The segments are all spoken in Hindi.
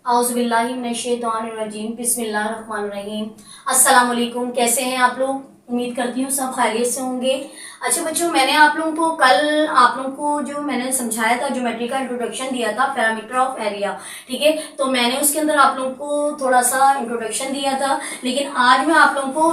औज़ुबिल्लाहिमिनश्शैतानिर्रजीम बिस्मिल्लाहिर्रहमानिर्रहीम। अस्सलाम वालेकुम। कैसे हैं आप लोग? उम्मीद करती हूँ सब खैरियत से होंगे। अच्छा बच्चों, मैंने आप लोगों को कल आप लोगों को जो मैंने समझाया था, ज्योमेट्री का इंट्रोडक्शन दिया था, पैरामीटर ऑफ एरिया, ठीक है। तो मैंने उसके अंदर आप लोगों को थोड़ा सा इंट्रोडक्शन दिया था, लेकिन आज मैं आप लोगों को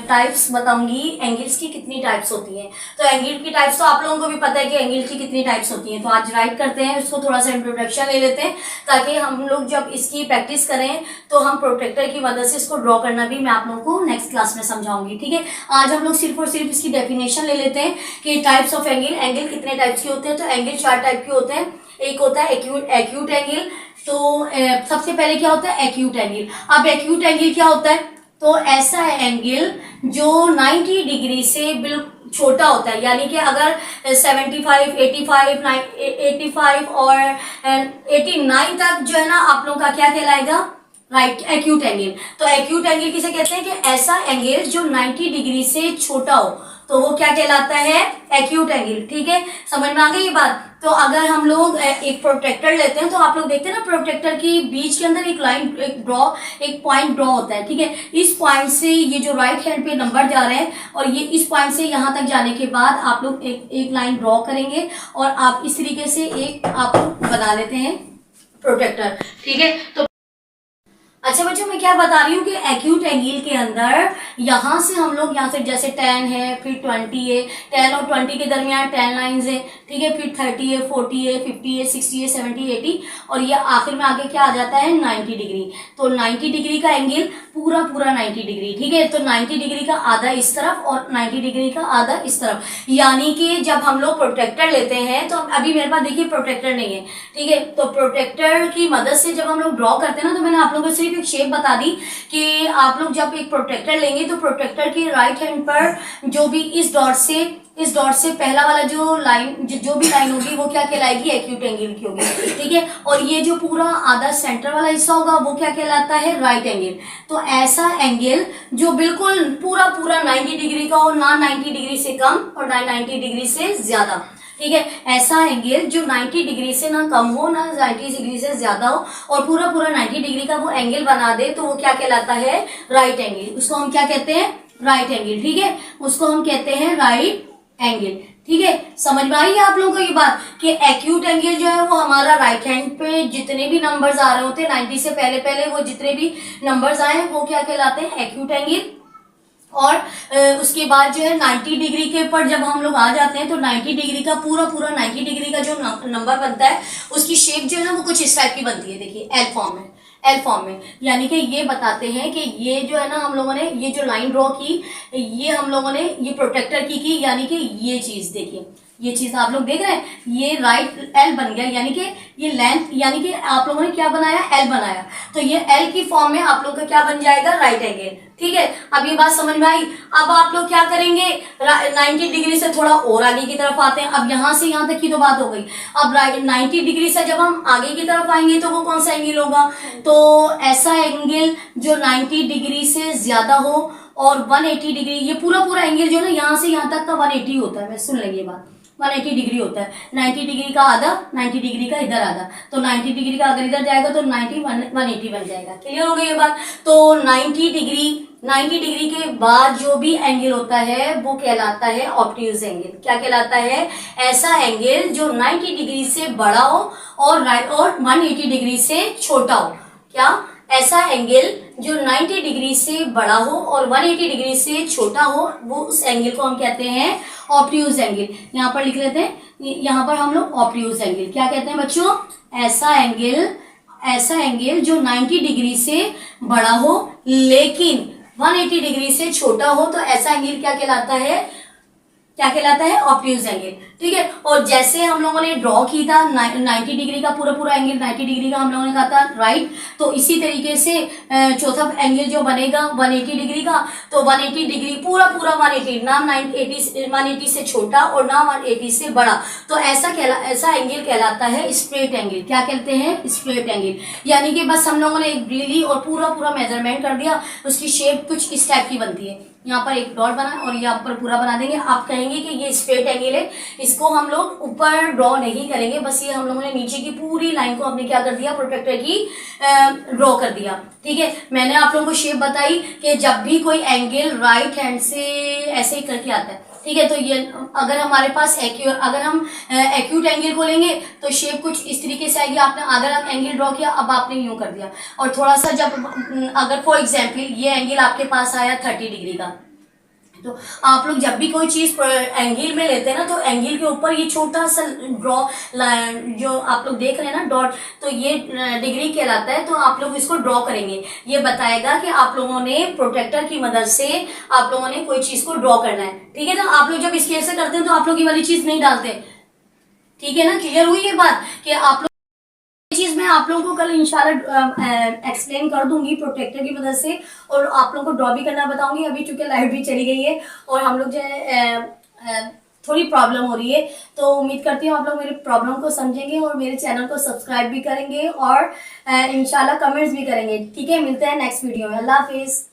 टाइप्स बताऊंगी, एंगल्स की कितनी टाइप्स होती हैं। तो एंगल की टाइप्स तो आप लोगों को भी पता है कि एंगल की कितनी टाइप्स होती हैं। तो आज राइट करते हैं, उसको थोड़ा सा इंट्रोडक्शन ले लेते हैं ताकि हम लोग जब इसकी प्रैक्टिस करें तो हम प्रोटेक्टर की मदद से इसको ड्रॉ करना भी मैं आप लोगों को नेक्स्ट क्लास में समझाऊंगी, ठीक है। आज हम लोग सिर्फ और सिर्फ इसकी डेफिनेशन ले लेते हैं कि टाइप्स ऑफ एंगल, एंगल कितने टाइप्स के होते हैं। तो एंगल 4 टाइप के होते हैं। एक होता है एक्यूट एंगल। तो सबसे पहले क्या होता है? Acute angle. अब एक्यूट एंगल क्या होता है? तो ऐसा एंगल जो 90 डिग्री से बिल्कुल छोटा होता है, यानी कि अगर 75, 85 और 89 तक जो है ना आप लोगों का क्या कहलाएगा? Right, acute angle. तो एक्यूट एंगल किसे कहते हैं? कि ऐसा एंगल जो 90 डिग्री से छोटा हो, तो वो क्या कहलाता है? एक्यूट एंगल, ठीक है। समझ में आ गई ये बात? तो अगर हम लोग एक प्रोटेक्टर लेते हैं तो आप लोग देखते हैं ना, प्रोटेक्टर की बीच के अंदर एक लाइन, एक पॉइंट ड्रॉ होता है, ठीक है। इस पॉइंट से ये जो राइट हैंड पे नंबर जा रहे हैं और ये इस पॉइंट से यहां तक जाने के बाद आप लोग एक लाइन ड्रॉ करेंगे और आप इस तरीके से एक आप लोग बना लेते हैं प्रोटेक्टर, ठीक है। तो अच्छा बच्चों, मैं क्या बता रही हूँ कि एक्यूट एंगल के अंदर यहाँ से हम लोग यहाँ से जैसे 10 है, फिर 20 है, 10 और 20 के दरमियान 10 लाइंस है, ठीक है। फिर 30 है, 40 है, 50 है, 60 है, 70, 80 और ये आखिर में आगे क्या आ जाता है? 90 डिग्री। तो 90 डिग्री का एंगल पूरा 90 डिग्री, ठीक है। तो 90 डिग्री का आधा इस तरफ और 90 डिग्री का आधा इस तरफ, यानी कि जब हम लोग प्रोटेक्टर लेते हैं तो अभी मेरे पास देखिए प्रोटेक्टर नहीं है, ठीक है। तो प्रोटेक्टर की मदद से जब हम लोग ड्रॉ करते हैं ना, तो मैंने आप लोगों को सिर्फ एक शेप बता दी कि आप लोग जब एक प्रोटेक्टर लेंगे तो प्रोटेक्टर के राइट हैंड पर जो भी इस डॉट से पहला वाला जो लाइन जो भी लाइन होगी वो क्या कहलाएगी? एक्यूट एंगल की होगी, ठीक है। और ये जो पूरा आधा सेंटर वाला हिस्सा होगा वो क्या कहलाता है? Right angle. तो ऐसा एंगल जो बिल्कुल पूरा 90 डिग्री का हो, ना 90 डिग्री से कम और ना 90 डिग्री से ज्यादा, ठीक है। ऐसा एंगल जो 90 डिग्री से ना कम हो ना 90 डिग्री से ज्यादा हो और पूरा 90 डिग्री का वो एंगल बना दे, तो वो क्या कहलाता है? Right angle. उसको हम क्या कहते हैं? राइट एंगल, ठीक है। उसको हम कहते हैं राइट एंगल, ठीक है। समझ में आई है आप लोगों को ये बात कि एक्यूट एंगल जो है वो हमारा राइट हैंड पे जितने भी नंबर्स आ रहे होते हैं 90 से पहले वो जितने भी नंबर्स आए वो क्या कहलाते हैं? Acute angle. और उसके बाद जो है 90 डिग्री के ऊपर जब हम लोग आ जाते हैं तो 90 डिग्री का पूरा 90 डिग्री का जो नंबर बनता है उसकी शेप जो है ना वो कुछ इस टाइप की बनती है, देखिए एल फॉर्म में। यानी कि ये बताते हैं कि ये जो है ना हम लोगों ने ये जो लाइन ड्रॉ की, ये हम लोगों ने ये प्रोटेक्टर की, यानी कि ये चीज देखिए, ये चीज आप लोग देख रहे हैं, ये राइट एल बन गया, यानी कि ये लेंथ, यानी कि आप लोगों ने क्या बनाया? एल बनाया। तो ये एल की फॉर्म में आप लोग का क्या बन जाएगा? राइट एंगल, ठीक है। अब ये बात समझ में आई? अब आप लोग क्या करेंगे? 90 डिग्री से थोड़ा और आगे की तरफ आते हैं। अब यहां से यहां तक की तो बात हो गई। अब 90 डिग्री से जब हम आगे की तरफ आएंगे तो वो कौन सा एंगल होगा? तो ऐसा एंगल जो 90 डिग्री से ज्यादा हो और 180 डिग्री, ये पूरा एंगल जो है ना यहाँ से यहाँ तक का 180 होता है। मैं सुन लेंगे बात, 180 डिग्री होता है। 90 डिग्री का आधा, 90 डिग्री का इधर आधा, तो 90 डिग्री का अगर इधर जाएगा तो 90 180 बन जाएगा। क्लियर हो गई ये बात? तो 90 डिग्री के बाद जो भी एंगल होता है वो कहलाता है ऑब्ट्यूज एंगल। क्या कहलाता है? ऐसा एंगल जो 90 डिग्री से बड़ा हो और 180 डिग्री से छोटा हो। क्या? ऐसा एंगल जो 90 डिग्री से बड़ा हो और 180 डिग्री से छोटा हो, वो उस एंगल को हम कहते हैं ऑब्ट्यूज एंगल। यहाँ पर लिख लेते हैं, यहाँ पर हम लोग ऑब्ट्यूज एंगल क्या कहते हैं बच्चों? ऐसा एंगल जो 90 डिग्री से बड़ा हो लेकिन 180 डिग्री से छोटा हो, तो ऐसा एंगल क्या कहलाता है? ऑब्ट्यूज एंगल, ठीक है। और जैसे हम लोगों ने ड्रॉ की था 90 डिग्री का पूरा एंगल 90 डिग्री का हम लोगों ने कहा था राइट, तो इसी तरीके से चौथा एंगल जो बनेगा 180 डिग्री का, तो 180 डिग्री पूरा 180, ना 180 से छोटा और ना 180 से बड़ा, तो ऐसा एंगल कहलाता है स्ट्रेट एंगल। क्या कहते हैं? Straight angle. यानी कि बस हम लोगों ने एक ब्रीली और पूरा मेजरमेंट कर दिया, उसकी शेप कुछ इस टाइप की बनती है। यहाँ पर एक डॉट बना और यहाँ पर पूरा बना देंगे। आप कहेंगे कि ये स्ट्रेट एंगल है, इसको हम लोग ऊपर ड्रॉ नहीं करेंगे, बस ये हम लोगों ने नीचे की पूरी लाइन को हमने क्या कर दिया, प्रोट्रैक्टर की ड्रॉ कर दिया। ठीक है, मैंने आप लोगों को शेप बताई कि जब भी कोई एंगल राइट हैंड से ऐसे ही करके आता है, ठीक है, तो ये अगर हमारे पास अगर हम एक्यूट एंगल को लेंगे तो शेप कुछ इस तरीके से आएगी। आपने अगर हम एंगल ड्रॉ किया, अब आपने यूं कर दिया, और थोड़ा सा जब अगर फॉर एग्जांपल ये एंगल आपके पास आया 30 डिग्री का, तो आप लोग जब भी कोई चीज एंगल में लेते हैं ना, तो एंगल के ऊपर ये छोटा सा ड्रॉ जो आप लोग देख रहे हैं ना डॉट, तो ये डिग्री कहलाता है। तो आप लोग इसको ड्रॉ करेंगे, ये बताएगा कि आप लोगों ने प्रोटेक्टर की मदद से आप लोगों ने कोई चीज को ड्रॉ करना है। ठीक है, तो आप लोग जब स्केल से करते हैं तो आप लोग ये वाली चीज नहीं डालते। ठीक है ना, क्लियर हुई ये बात कि आप लोग चीज मैं आप लोगों को कल इंशाल्लाह एक्सप्लेन कर दूंगी प्रोटेक्टर की मदद से, और आप लोगों को ड्रॉ भी करना बताऊंगी। अभी चूंकि लाइट भी चली गई है और हम लोग जो है थोड़ी प्रॉब्लम हो रही है, तो उम्मीद करती हूँ आप लोग मेरी प्रॉब्लम को समझेंगे और मेरे चैनल को सब्सक्राइब भी करेंगे और इंशाल्लाह कमेंट्स भी करेंगे। ठीक है, मिलते हैं नेक्स्ट वीडियो में। अल्लाह हाफिज।